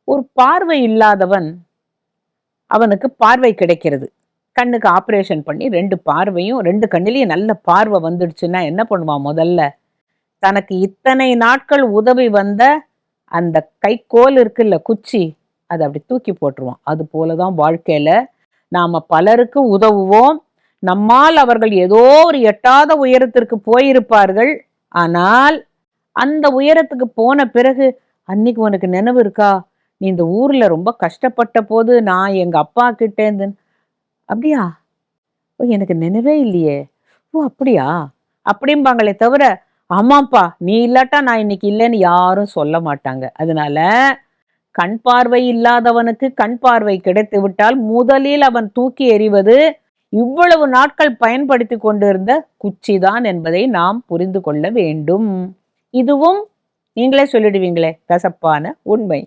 ஒரு பார்வை இல்லாதவன், அவனுக்கு பார்வை கிடைக்கிறது. கண்ணுக்கு ஆப்ரேஷன் பண்ணி 2 பார்வையும் 2 கண்ணிலையும் நல்ல பார்வை வந்துடுச்சுன்னா என்ன பண்ணுவான் முதல்ல? தனக்கு இத்தனை நாட்கள் உதவி வந்த அந்த கைக்கோல் இருக்குல்ல, குச்சி, அதை அப்படி தூக்கி போட்டுருவான். அது போலதான் வாழ்க்கையில நாம பலருக்கு உதவுவோம். நம்மால் அவர்கள் ஏதோ ஒரு எட்டாத உயரத்திற்கு போயிருப்பார்கள். ஆனால் அந்த உயரத்துக்கு போன பிறகு, அன்னைக்கு உனக்கு நினைவு இருக்கா, நீ இந்த ஊர்ல ரொம்ப கஷ்டப்பட்ட போது நான் எங்க அப்பா கிட்ட இருந்து, அப்படியா, ஓ எனக்கு நினைவே இல்லையே, ஓ அப்படியா அப்படிம்பாங்களே தவிர, ஆமாப்பா நீ இல்லாட்டா நான் இன்னைக்கு இல்லைன்னு யாரும் சொல்ல மாட்டாங்க. அதனால கண் பார்வை இல்லாதவனுக்கு கண் பார்வை கிடைத்து விட்டால் முதலில் அவன் தூக்கி எறிவது இவ்வளவு நாட்கள் பயன்படுத்தி கொண்டிருந்த குச்சிதான் என்பதை நாம் புரிந்து கொள்ள வேண்டும். இதுவும் நீங்களே சொல்லிடுவீங்களே கசப்பான உண்மை.